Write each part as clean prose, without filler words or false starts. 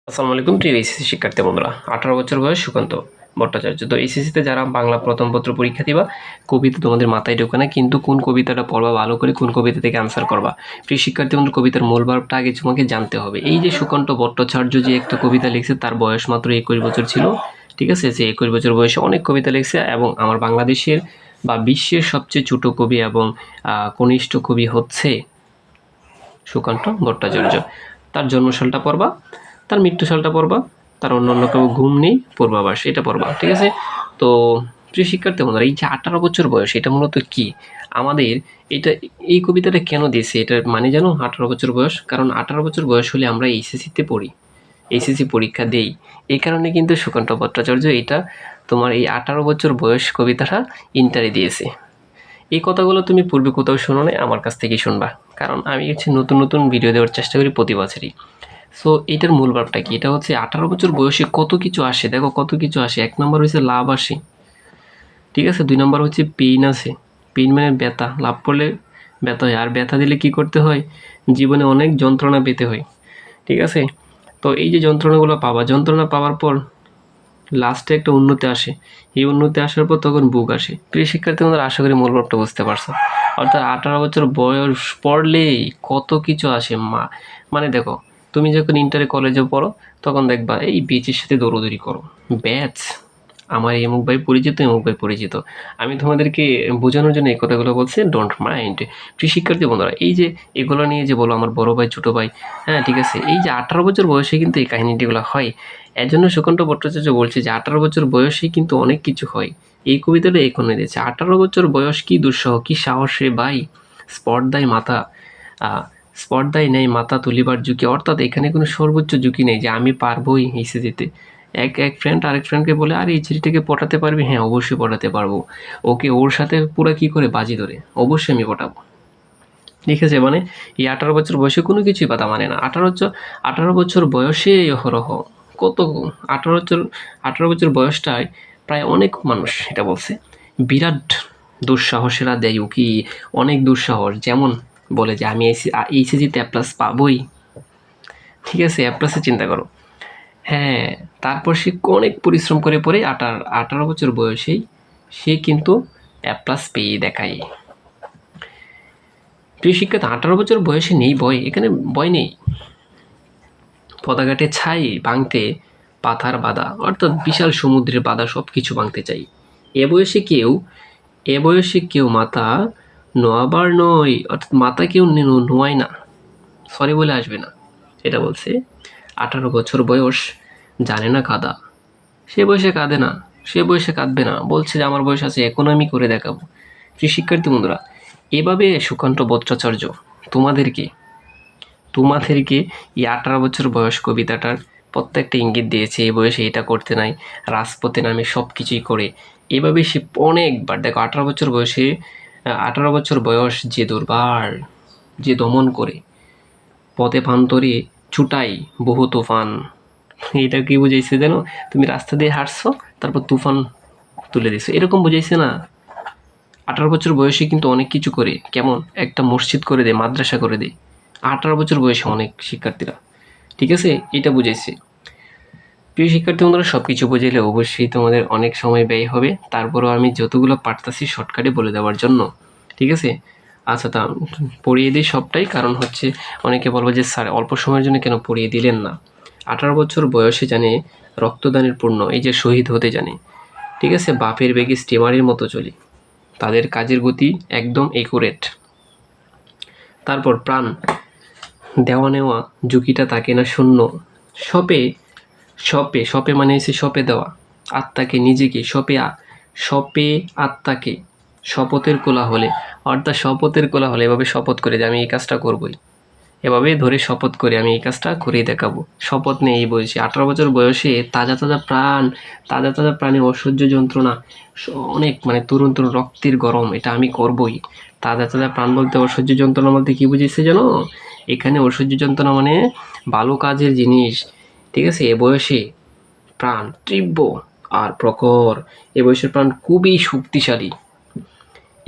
আসসালামু আলাইকুম প্রিয় এইচএসসি শিক্ষার্থী বন্ধুরা। 18 বছর বয়স সুকান্ত ভট্টাচার্য। তো এইচএসসিতে যারা বাংলা প্রথম পত্র পরীক্ষা দিবা, কবিতা তোমাদের মাথায় ঢোকে না, কিন্তু কোন কবিতাটা পড়বা ভালো করে, কোন কবিতা থেকে আনসার করবা। প্রিয় শিক্ষার্থী বন্ধু, কবিতার মূল ভাবটা আগে তোমাকে জানতে হবে। এই যে সুকান্ত ভট্টাচার্য যে একটা কবিতা লিখছে, তার বয়স মাত্র 21 বছর ছিল। ঠিক আছে, সে 21 বছর বয়সে অনেক কবিতা লিখছে, এবং আমার বাংলাদেশের বা বিশ্বের সবচেয়ে ছোট কবি এবং কনিষ্ঠ কবি হচ্ছে সুকান্ত ভট্টাচার্য। তার জন্মসালটা পড়বা, তার মৃত্যুসালটা পড়বা, তার অন্য কেউ ঘুম নেই পূর্বাভাস এটা পড়বা। ঠিক আছে? তো প্রিয় শিক্ষার্থী বন্ধুরা, এই যে 18 বছর বয়স, এটা মূলত কি আমাদের, এটা এই কবিতাটা কেন দিয়েছে, এটার মানে জানো? 18 বছর বয়স, কারণ 18 বছর বয়স হলে আমরা এইচএসসিতে পড়ি, এইচএসসি পরীক্ষা দেই। এই কারণে কিন্তু সুকান্ত ভট্টাচার্য এটা তোমার এই 18 বছর বয়স কবিতাটা ইন্টারে দিয়েছে। এই কথাগুলো তুমি পূর্বে কোথাও শোনো নাই, আমার কাছ থেকেই শুনবা, কারণ আমি নতুন নতুন ভিডিও দেওয়ার চেষ্টা করি প্রতি বছরই। সো এইটার মূল ভাবটা কি? এটা হচ্ছে 18 বছর বয়সে কত কিছু আসে, দেখো কত কিছু আসে। 1 নম্বর হচ্ছে লাভ আসে, ঠিক আছে। 2 নম্বর হচ্ছে পেইন আসে, পেইন মানে ব্যথা, লাভ করলে ব্যথা হয়, আর ব্যথা দিলে কি করতে হয়? জীবনে অনেক যন্ত্রণা পেতে হয়, ঠিক আছে। তো এই যে যন্ত্রণাগুলো পাবা, যন্ত্রণা পাওয়ার পর লাস্টে একটা উন্নতি আসে, এই উন্নতি আসার পর তখন বুক আসে। প্রিয় শিক্ষার্থী বন্ধুরা, আশা করি মূল ভাবটা বুঝতে পারছো। অর্থাৎ 18 বছর বয়স পড়লেই কত কিছু আসে। মানে দেখো, তুমি যখন ইন্টারে কলেজে পড়ো, তখন দেখবা এই বেচের সাথে দৌড়দৌড়ি করো, ব্যাচ আমার অমুক ভাই পরিচিত, অমুক ভাই পরিচিত। আমি তোমাদেরকে বোঝানোর জন্য এই কথাগুলো বলছি, ডোন্ট মাইন্ড। প্রিয় শিক্ষার্থী বন্ধুরা, এই যে এগুলো নিয়ে যে বলো আমার বড় ভাই ছোট ভাই, হ্যাঁ ঠিক আছে, এই যে 18 বছর বয়সে কিন্তু এই কাহিনীগুলো হয়। এর জন্য সুকান্ত ভট্টাচার্য বলছে যে 18 বছর বয়সেই কিন্তু অনেক কিছু হয়। এই কবিতাটা এখানে দিয়েছে, 18 বছর বয়স কি দুঃসহ, কি সাহস রে ভাই, স্পর্ধায় মাথা স্পর্ধায় নেই মাথা তুলিবার ঝুঁকি। অর্থাৎ এখানে কোনো সর্বোচ্চ ঝুঁকি নেই যে আমি পারবোই হিসে দিতে। এক ফ্রেন্ড আরেক ফ্রেন্ডকে বলে, আরে এই ছেলেটাকে পটাতে পারবি? হ্যাঁ অবশ্যই পটাতে পারবো, ওকে ওর সাথে পুরো কি করে বাজি ধরে অবশ্যই আমি পটাবো। ঠিক আছে, মানে এই 18 বছর বয়সে কোনো কিছুই বাধা মানে না। 18 বছর বয়সে অহরহ কত, 18 বছর 18 বছর বয়সটায় প্রায় অনেক মানুষ এটা বলছে বিরাট দুঃসাহসেরা দেয় উকি, অনেক দুঃসাহস। যেমন বলে যে আমি এইচএসিতে প্লাস পাবোই, ঠিক আছে, প্লাসে চিন্তা করো। হ্যাঁ, তারপর সে অনেক পরিশ্রম করে পরে 18 বছর বয়সেই সে কিন্তু প্লাস পেয়ে দেখায়। প্রিয় শিক্ষার্থী, 18 বছর বয়সে নেই ভয়, এখানে ভয় নেই। পদাঘাটে ছাই ভাঙতে পাথার বাধা, অর্থাৎ বিশাল সমুদ্রের বাধা সব কিছু ভাঙতে চাই। এ বয়সে কেউ মাথা নোয়াবার নয়, অর্থাৎ মাথা কেউ নোয়ায় না, সরি বলে আসবে না, এটা বলছে। 18 বছর বয়স জানে না কাদা, সে বয়সে কাঁদে না, সে বয়সে কাঁদবে না, বলছে যে আমার বয়স আছে, এখন আমি করে দেখাবো। প্রিয় শিক্ষার্থী বন্ধুরা, এভাবে সুকান্ত ভট্টাচার্য তোমাদেরকে তোমাদেরকে এই 18 বছর বয়স কবিতাটার প্রত্যেকটা ইঙ্গিত দিয়েছে। এই বয়সে এটা করতে নাই, রাজপথে নামে সব কিছুই করে। এভাবে সে অনেকবার, দেখো 18 বছর বয়সে, 18 বছর বয়স যে দুর্বার, যে দমন করে, পথে পান্তরে ছুটাই বহু তুফান। এটা কি বুঝাইছে জানো? তুমি রাস্তা দিয়ে হাঁটছো, তারপর তুফান তুলে দিছো, এরকম বুঝাইছে না? 18 বছর বয়সে কিন্তু অনেক কিছু করে, কেমন একটা মসজিদ করে দেয়, মাদ্রাসা করে দেয় 18 বছর বয়সে অনেক শিক্ষার্থীরা, ঠিক আছে, এটা বুঝাইছে। প্রিয় শিক্ষার্থী বন্ধুরা, সব কিছু বুঝাইলে অবশ্যই তোমাদের অনেক সময় ব্যয় হবে, তারপরও আমি যতগুলো পারতাছি শর্টকাটে বলে দেওয়ার জন্য, ঠিক আছে। আচ্ছা, তা পড়িয়ে দিই সবটাই, কারণ হচ্ছে অনেকে বলবো যে স্যার অল্প সময়ের জন্য কেন পড়িয়ে দিলেন না। 18 বছর বয়সে জানে রক্তদানের পূর্ণ, এই যে শহীদ হতে জানে, ঠিক আছে, বাপের বেগে স্টিমারের মতো চলে, তাদের কাজের গতি একদম একুরেট। তারপর প্রাণ দেওয়া নেওয়া ঝুঁকিটা থাকে না শূন্য, সপে সপে মানে হচ্ছে সপে দেওয়া, আত্মাকে নিজেকে সপে আত্মাকে শপথের কোলাহলে, অর্থাৎ শপথের কোলাহলে এভাবে শপথ করে যে আমি এই কাজটা করবই, এভাবে ধরে শপথ করে আমি এই কাজটা করেই দেখাবো। শপথ নেই এই বয়সে, 18 বছর বয়সে তাজা তাজা প্রাণে অসহ্য যন্ত্রণা, অনেক মানে তরুণ তরুণ রক্তের গরম, এটা আমি করবই। তাজা তাজা প্রাণ বলতে অসহ্য যন্ত্রণা বলতে কি বুঝেছে জানো? এখানে অসহ্য যন্ত্রণা মানে ভালো কাজের জিনিস, ঠিক আছে। এ বয়সে প্রাণ তীব্র আর প্রখর, এ বয়সের প্রাণ খুবই শক্তিশালী।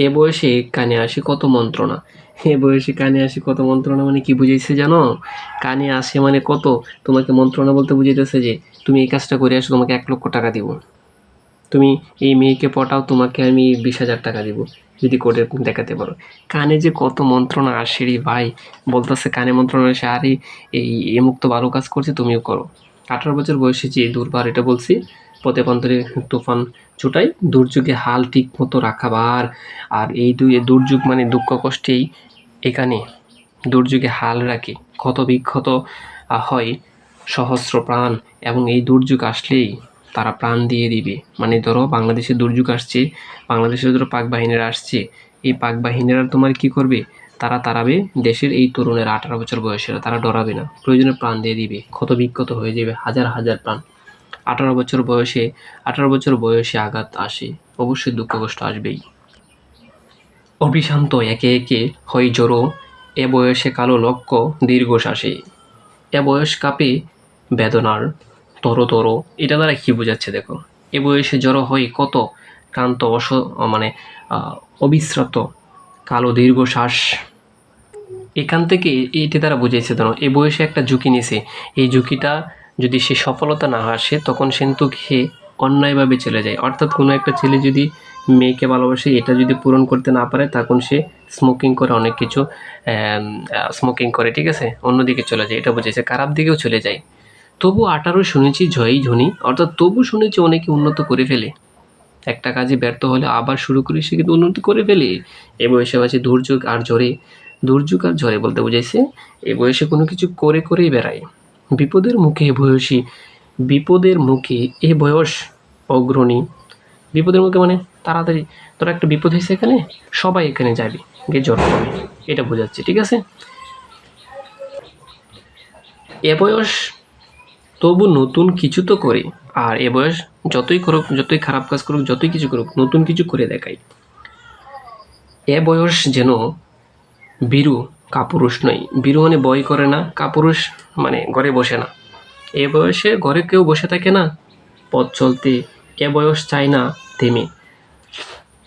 এ বয়সে কানে আসে কত মন্ত্রণা, এ বয়সে কানে আসে কত মন্ত্রণা মানে কি বুঝাইছে জানো? কানে আসে মানে কত, তোমাকে মন্ত্রণা বলতে বুঝাইতেছে যে তুমি এই কাজটা করে আসো, তোমাকে 1,00,000 টাকা দিব। তুমি এই মেয়েকে পটাও, তোমাকে আমি 20,000 টাকা দিব যদি করে দেখাতে পারো। কানে যে কত মন্ত্রণা আসে রে ভাই, বলতেছে কানে মন্ত্রণা আসে, আরে এই এমুক তো ভালো কাজ করছে, তুমিও করো। 18 বছর বয়সে যে দুর্বার, এটা বলছি, পথে প্রান্তরে তুফান ছুটাই, দুর্যোগে হাল ঠিক মতো রাখাবার। আর এই দুর্যোগ মানে দুঃখ কষ্টেই এখানে দুর্যোগে হাল রাখে, ক্ষত বিক্ষত হয় সহস্র প্রাণ, এবং এই দুর্যোগ আসলেই তারা প্রাণ দিয়ে দিবে। মানে ধরো বাংলাদেশে দুর্যোগ আসছে, বাংলাদেশে ধরো পাক বাহিনীরা আসছে, এই পাক বাহিনীরা তোমার কি করবে, তারা তাড়াবে দেশের এই তরুণের 18 বছর বয়সেরা, তারা ডরাবে না, প্রয়োজনে প্রাণ দিয়ে দিবে, ক্ষত বিক্ষত হয়ে যাবে হাজার হাজার প্রাণ। 18 বছর বয়সে 18 বছর বয়সে আঘাত আসে, অবশ্যই দুঃখ কষ্ট আসবেই। অভিশান্ত একে একে হয় জড়ো, এ বয়সে কালো লক্ষ্য দীর্ঘশ্বাসে, এ বয়স কাঁপে বেদনার তর। এটা দ্বারা কি বোঝাচ্ছে দেখো, এ বয়সে জড়ো হয় কত ক্লান্ত মানে অবিশ্রান্ত কালো দীর্ঘশ্বাস। এখান থেকে এইটা দ্বারা বুঝাইছে ধরো এ বয়সে একটা ঝুঁকি নিছে, এই ঝুঁকিটা যদি সে সফলতা না আসে তখন সে কিন্তু সে অন্যায়ভাবে চলে যায়। অর্থাৎ কোনো একটা ছেলে যদি মেয়েকে ভালোবাসে, এটা যদি পূরণ করতে না পারে তখন সে স্মোকিং করে, অনেক কিছু স্মোকিং করে, ঠিক আছে, অন্যদিকে চলে যায়, এটা বুঝেছে, খারাপ দিকেও চলে যায়। তবু 18 শুনেছি জয়ী ধ্বনি, অর্থাৎ তবু শুনেছি অনেকে উন্নত করে ফেলে, একটা কাজে ব্যর্থ হলে আবার শুরু করি, সে কিন্তু উন্নতি করে ফেলে। এ বয়সে আছে দুর্যোগ আর ঝড়ে, দুর্যোগ আর ঝড়ে বলতে বুঝাইছে এ বয়সে কোনো কিছু করে করেই বেড়ায়। বিপদের মুখে বয়সী, বিপদের মুখে এ বয়স অগ্রণী। বিপদের মুখে মানে তাড়াতাড়ি, তোর একটা বিপদ হয়েছে এখানে, সবাই এখানে যাবে, গিয়ে জড়ো হবে, এটা বোঝাচ্ছে, ঠিক আছে। এ বয়স তবু নতুন কিছু তো করে, আর এ বয়স যতই করুক, যতই খারাপ কাজ করুক, যতই কিছু করুক, নতুন কিছু করে দেখায়। এ বয়স যেন বীরু কাপুরুষ নয়, বীরু মানে বয় করে না, কাপুরুষ মানে ঘরে বসে না। এ বয়সে ঘরে কেউ বসে থাকে না, পথ চলতে এ বয়স চায় না থেমে।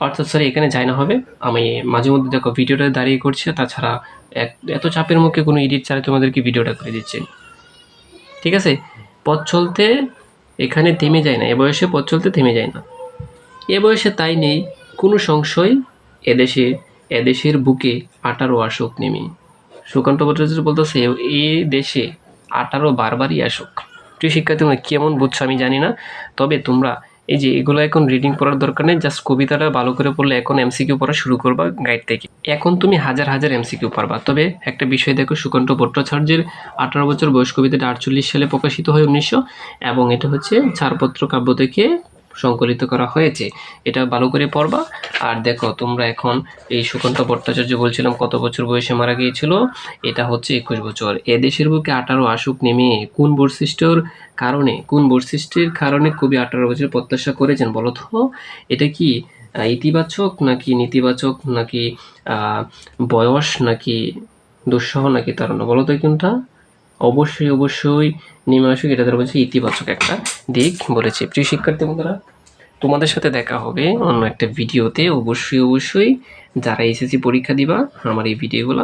অর্থাৎ সরি, এখানে যায় না হবে, আমি মাঝে মধ্যে দেখো ভিডিওটা দাঁড়িয়ে করছি, তাছাড়া এত চাপের মুখে কোনো এডিট ছাড়া তোমাদেরকে ভিডিওটা করে দিচ্ছে, ঠিক আছে। পথ চলতে এখানে থেমে যায় না, এ বয়সে পথ চলতে থেমে যায় না। এ বয়সে তাই নেই কোনো সংশয়, এদেশে এদেশের বুকে 18 আসুক নেমে। সুকান্ত ভট্টাচার্য বলতেছে এ দেশে 18 বারবারই আসুক। প্রিয় শিক্ষার্থী, তোমরা কেমন বুঝছো আমি জানি না, তবে তোমরা এই যে এগুলো এখন রিডিং পড়ার দরকার নেই, জাস্ট কবিতাটা ভালো করে পড়লে এখন এমসিকিউ পড়া শুরু করবা গাইড থেকে, এখন তুমি হাজার হাজার এমসিকিউ পারবা। তবে একটা বিষয় দেখো, সুকান্ত ভট্টাচার্যের 18 বছর বয়স কবিতাটা 48 সালে প্রকাশিত হয় 1900, এবং এটা হচ্ছে ছাড়পত্র কাব্য থেকে সংকলিত করা হয়েছে, এটা ভালো করে পড়বা। আর দেখো তোমরা এখন এই সুকান্ত ভট্টাচার্য বলছিলাম কত বছর বয়সে মারা গিয়েছিল, এটা হচ্ছে 21 বছর। এদেশের বুকে 18 আসুক নেমে, কোন বৈশিষ্ট্যর কারণে, কোন বৈশিষ্ট্যের কারণে কবি 18 বছর প্রত্যাশা করেছেন বলো তো? এটা কি ইতিবাচক নাকি নেতিবাচক, নাকি বয়স, নাকি দুঃসহ, নাকি তাড়না, বলো তো কোনটা? অবশ্যই অবশ্যই নেমে আসুক, এটা ধরে বলছে ইতিবাচক একটা দিক বলেছে। প্রিয় শিক্ষার্থী বন্ধুরা, তোমাদের সাথে দেখা হবে অন্য একটা ভিডিওতে। অবশ্যই অবশ্যই যারা এসএসসি পরীক্ষা দিবা, আমার এই ভিডিওগুলো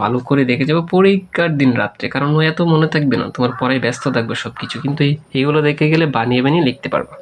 ভালো করে দেখে যাবো পরীক্ষার দিন রাত্রে, কারণ এত মনে থাকবে না, তোমার পড়ায় ব্যস্ত থাকবে সব কিছু, কিন্তু এইগুলো দেখে গেলে বানিয়ে বানিয়ে লিখতে পারবা।